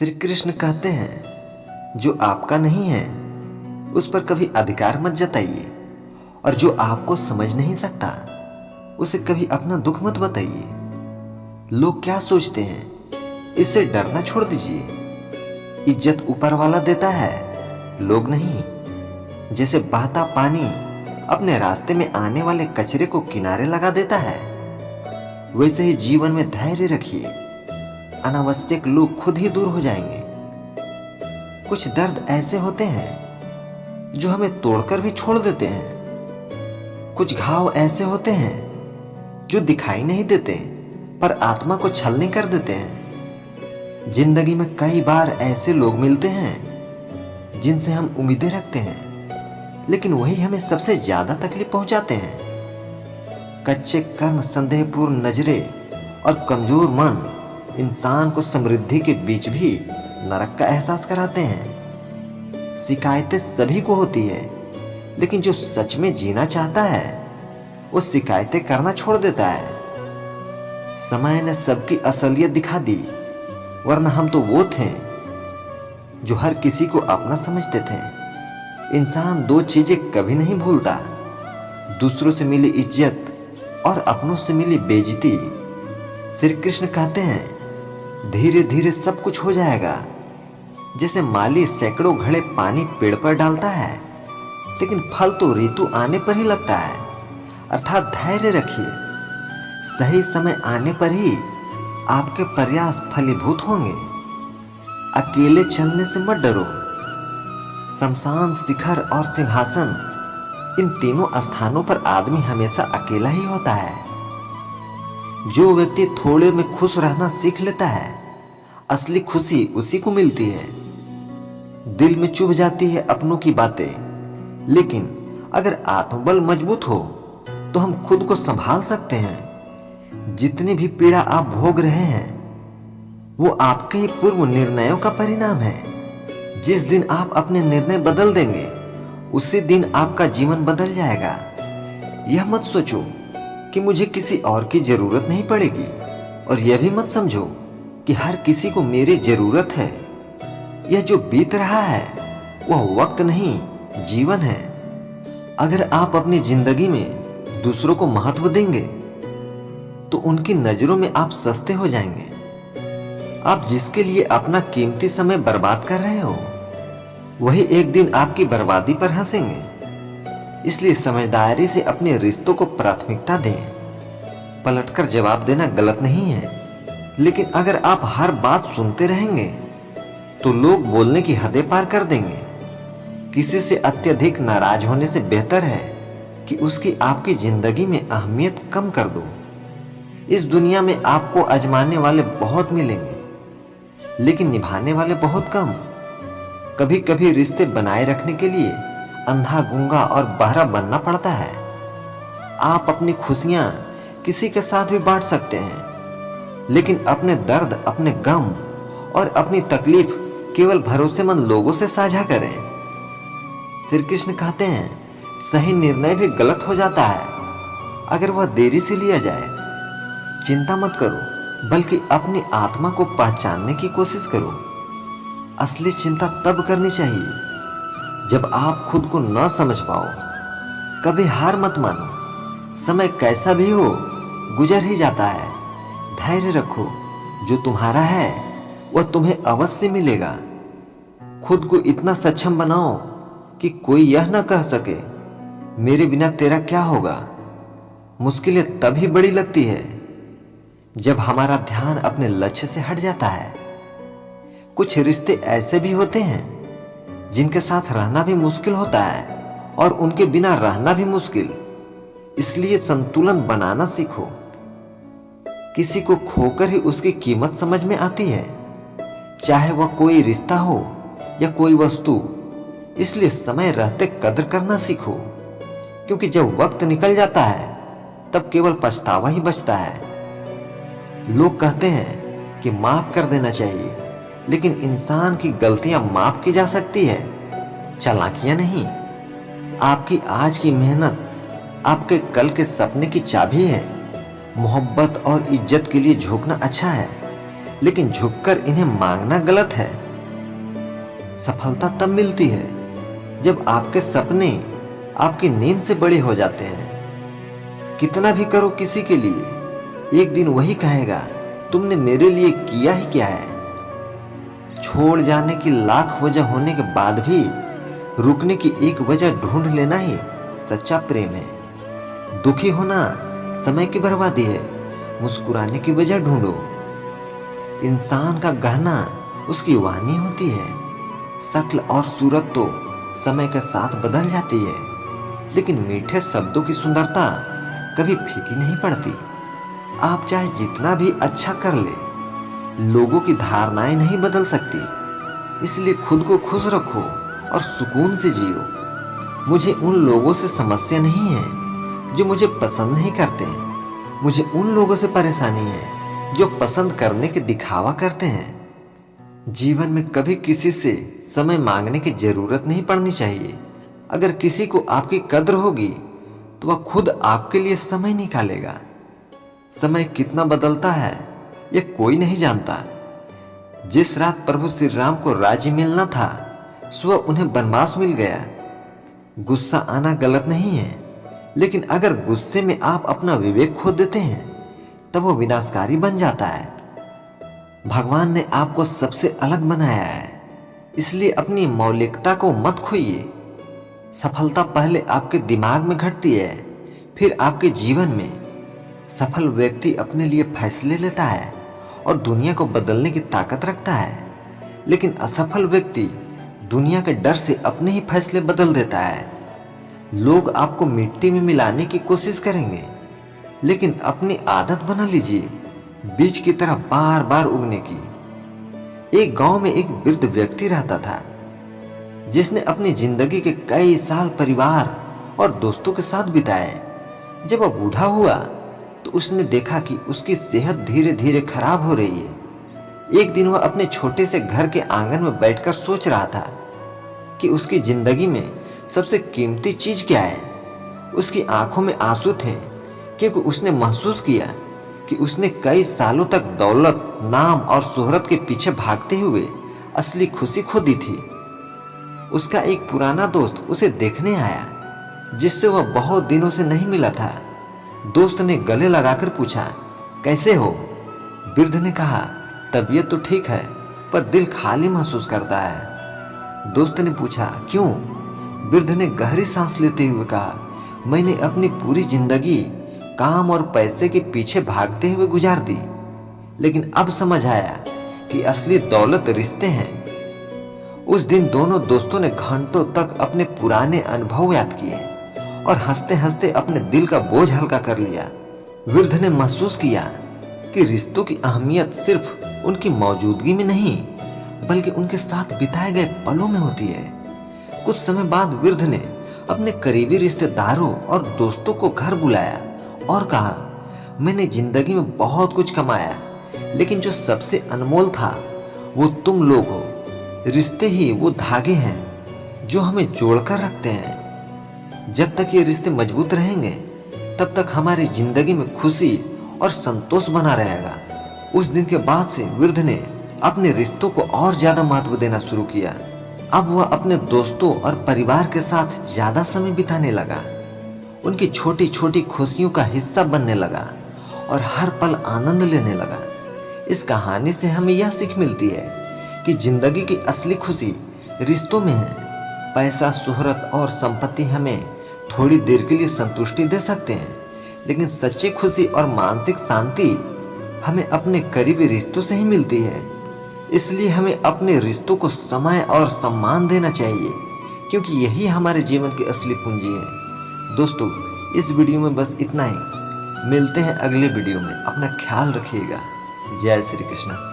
श्री कृष्ण कहते हैं, जो आपका नहीं है उस पर कभी अधिकार मत जताइए, और जो आपको समझ नहीं सकता उसे कभी अपना दुख मत बताइए। लोग क्या सोचते हैं, इससे डरना छोड़ दीजिए। इज्जत ऊपर वाला देता है, लोग नहीं। जैसे बहता पानी अपने रास्ते में आने वाले कचरे को किनारे लगा देता है, वैसे ही जीवन में धैर्य रखिए। अनावश्यक लोग खुद ही दूर हो जाएंगे। कुछ दर्द ऐसे होते हैं जो हमें तोड़कर भी छोड़ देते हैं। कुछ घाव ऐसे होते हैं जो दिखाई नहीं देते पर आत्मा को छलनी कर देते हैं। जिंदगी में कई बार ऐसे लोग मिलते हैं जिनसे हम उम्मीदें रखते हैं, लेकिन वही हमें सबसे ज्यादा तकलीफ पहुंचाते हैं। कच्चे कर्म, संदेहपूर्ण नजरें और कमजोर मन इंसान को समृद्धि के बीच भी नरक का एहसास कराते हैं। शिकायतें सभी को होती है, लेकिन जो सच में जीना चाहता है वो शिकायतें करना छोड़ देता है। समय ने सबकी असलियत दिखा दी, वरना हम तो वो थे जो हर किसी को अपना समझते थे। इंसान दो चीजें कभी नहीं भूलता, दूसरों से मिली इज्जत और अपनों से मिली बेइज्जती। श्री कृष्ण कहते हैं, धीरे धीरे सब कुछ हो जाएगा। जैसे माली सैकड़ों घड़े पानी पेड़ पर डालता है, लेकिन फल तो ऋतु आने पर ही लगता है। अर्थात धैर्य रखिए, सही समय आने पर ही आपके प्रयास फलीभूत होंगे। अकेले चलने से मत डरो। शमशान, शिखर और सिंहासन, इन तीनों स्थानों पर आदमी हमेशा अकेला ही होता है। जो व्यक्ति थोड़े में खुश रहना सीख लेता है, असली खुशी उसी को मिलती है। दिल में चुभ जाती है अपनों की बातें, लेकिन अगर आत्मबल मजबूत हो तो हम खुद को संभाल सकते हैं। जितनी भी पीड़ा आप भोग रहे हैं वो आपके ही पूर्व निर्णयों का परिणाम है। जिस दिन आप अपने निर्णय बदल देंगे उसी दिन आपका जीवन बदल जाएगा। यह मत सोचो कि मुझे किसी और की जरूरत नहीं पड़ेगी, और यह भी मत समझो कि हर किसी को मेरी जरूरत है। यह जो बीत रहा है वह वक्त नहीं, जीवन है। अगर आप अपनी जिंदगी में दूसरों को महत्व देंगे तो उनकी नजरों में आप सस्ते हो जाएंगे। आप जिसके लिए अपना कीमती समय बर्बाद कर रहे हो वही एक दिन आपकी बर्बादी पर हंसेंगे। इसलिए समझदारी से अपने रिश्तों को प्राथमिकता दें। पलटकर जवाब देना गलत नहीं है, लेकिन अगर आप हर बात सुनते रहेंगे तो लोग बोलने की हदें पार कर देंगे। किसी से अत्यधिक नाराज होने से बेहतर है कि उसकी आपकी जिंदगी में अहमियत कम कर दो। इस दुनिया में आपको आजमाने वाले बहुत मिलेंगे, लेकिन निभाने वाले बहुत कम। कभी कभी रिश्ते बनाए रखने के लिए अंधा, गूंगा और बहरा बनना पड़ता है। आप अपनी खुशियां किसी के साथ भी बांट सकते हैं, लेकिन अपने दर्द, अपने गम और अपनी तकलीफ केवल भरोसेमंद लोगों से साझा करें। श्री कृष्ण कहते हैं, सही निर्णय भी गलत हो जाता है अगर वह देरी से लिया जाए। चिंता मत करो, बल्कि अपनी आत्मा को पहचानने की कोशिश करो। असली चिंता तब करनी चाहिए जब आप खुद को न समझ पाओ। कभी हार मत मानो, समय कैसा भी हो गुजर ही जाता है। धैर्य रखो, जो तुम्हारा है वह तुम्हें अवश्य मिलेगा। खुद को इतना सक्षम बनाओ कि कोई यह न कह सके, मेरे बिना तेरा क्या होगा। मुश्किलें तभी बड़ी लगती है जब हमारा ध्यान अपने लक्ष्य से हट जाता है। कुछ रिश्ते ऐसे भी होते हैं जिनके साथ रहना भी मुश्किल होता है और उनके बिना रहना भी मुश्किल। इसलिए संतुलन बनाना सीखो। किसी को खोकर ही उसकी कीमत समझ में आती है, चाहे वह कोई रिश्ता हो या कोई वस्तु। इसलिए समय रहते कद्र करना सीखो, क्योंकि जब वक्त निकल जाता है तब केवल पछतावा ही बचता है। लोग कहते हैं कि माफ कर देना चाहिए, लेकिन इंसान की गलतियां माफ की जा सकती है, चालाकियां नहीं। आपकी आज की मेहनत आपके कल के सपने की चाबी है। मोहब्बत और इज्जत के लिए झुकना अच्छा है, लेकिन झुककर इन्हें मांगना गलत है। सफलता तब मिलती है जब आपके सपने आपकी नींद से बड़े हो जाते हैं। कितना भी करो किसी के लिए, एक दिन वही कहेगा तुमने मेरे लिए किया ही क्या है। छोड़ जाने की लाख वजह होने के बाद भी रुकने की एक वजह ढूंढ लेना ही सच्चा प्रेम है। दुखी होना समय की बर्बादी है, मुस्कुराने की वजह ढूंढो। इंसान का गहना उसकी वाणी होती है। शक्ल और सूरत तो समय के साथ बदल जाती है, लेकिन मीठे शब्दों की सुंदरता कभी फीकी नहीं पड़ती। आप चाहे जितना भी अच्छा कर ले, लोगों की धारणाएं नहीं बदल सकती। इसलिए खुद को खुश रखो और सुकून से जियो। मुझे उन लोगों से समस्या नहीं है जो मुझे पसंद नहीं करते। मुझे उन लोगों से परेशानी है जो पसंद करने के दिखावा करते हैं। जीवन में कभी किसी से समय मांगने की जरूरत नहीं पड़नी चाहिए। अगर किसी को आपकी कद्र होगी तो वह खुद आपके लिए समय निकालेगा। समय कितना बदलता है यह कोई नहीं जानता। जिस रात प्रभु श्री राम को राज्य मिलना था, सुबह उन्हें वनवास मिल गया। गुस्सा आना गलत नहीं है, लेकिन अगर गुस्से में आप अपना विवेक खो देते हैं तब वो विनाशकारी बन जाता है। भगवान ने आपको सबसे अलग बनाया है, इसलिए अपनी मौलिकता को मत खोइए। सफलता पहले आपके दिमाग में घटती है, फिर आपके जीवन में। सफल व्यक्ति अपने लिए फैसले लेता है और दुनिया को बदलने की ताकत रखता है, लेकिन असफल व्यक्ति दुनिया के डर से अपने ही फैसले बदल देता है। लोग आपको मिट्टी में मिलाने की कोशिश करेंगे, लेकिन अपनी आदत बना लीजिए बीज की तरह बार बार उगने की। एक गांव में एक वृद्ध व्यक्ति रहता था, जिसने अपनी जिंदगी के कई साल परिवार और दोस्तों के साथ बिताए। जब वह बूढ़ा हुआ तो उसने देखा कि उसकी सेहत धीरे धीरे खराब हो रही है। एक दिन वह अपने छोटे से घर के आंगन में बैठकर सोच रहा था कि उसकी जिंदगी में सबसे कीमती चीज क्या है। उसकी आंखों में आंसू थे, क्योंकि उसने महसूस किया कि उसने कई सालों तक दौलत, नाम और शोहरत के पीछे भागते हुए असली खुशी खो दी थी। उसका एक पुराना दोस्त उसे देखने आया, जिससे वह बहुत दिनों से नहीं मिला था। दोस्त ने गले लगाकर पूछा, कैसे हो? वृद्ध ने कहा, तबीयत तो ठीक है, पर दिल खाली महसूस करता है। दोस्त ने पूछा, क्यों? वृद्ध ने गहरी सांस लेते हुए कहा, मैंने अपनी पूरी जिंदगी काम और पैसे के पीछे भागते हुए गुजार दी, लेकिन अब समझ आया कि असली दौलत रिश्ते हैं। उस दिन दोनों दोस्तों ने घंटों तक अपने पुराने अनुभव याद किए और हंसते हंसते अपने दिल का बोझ हल्का कर लिया। वृद्ध ने महसूस किया कि रिश्तों की अहमियत सिर्फ उनकी मौजूदगी में नहीं, बल्कि उनके साथ बिताए गए पलों में होती है। कुछ समय बाद वृद्ध ने अपने करीबी रिश्तेदारों और दोस्तों को घर बुलाया और कहा, मैंने जिंदगी में बहुत कुछ कमाया, लेकिन जो सबसे अनमोल था वो तुम लोग हो। रिश्ते ही वो धागे हैं जो हमें जोड़कर रखते हैं। जब तक ये रिश्ते मजबूत रहेंगे, तब तक हमारी जिंदगी में खुशी और संतोष बना रहेगा। उस दिन के बाद से वृद्ध ने अपने रिश्तों को और ज्यादा महत्व देना शुरू किया। अब वह अपने दोस्तों और परिवार के साथ ज्यादा समय बिताने लगा, उनकी छोटी छोटी खुशियों का हिस्सा बनने लगा और हर पल आनंद लेने लगा। इस कहानी से हमें यह सीख मिलती है कि जिंदगी की असली खुशी रिश्तों में है। पैसा, शोहरत और संपत्ति हमें थोड़ी देर के लिए संतुष्टि दे सकते हैं, लेकिन सच्ची खुशी और मानसिक शांति हमें अपने करीबी रिश्तों से ही मिलती है। इसलिए हमें अपने रिश्तों को समय और सम्मान देना चाहिए, क्योंकि यही हमारे जीवन की असली पूंजी है। दोस्तों, इस वीडियो में बस इतना ही। मिलते हैं अगले वीडियो में। अपना ख्याल रखिएगा। जय श्री कृष्ण।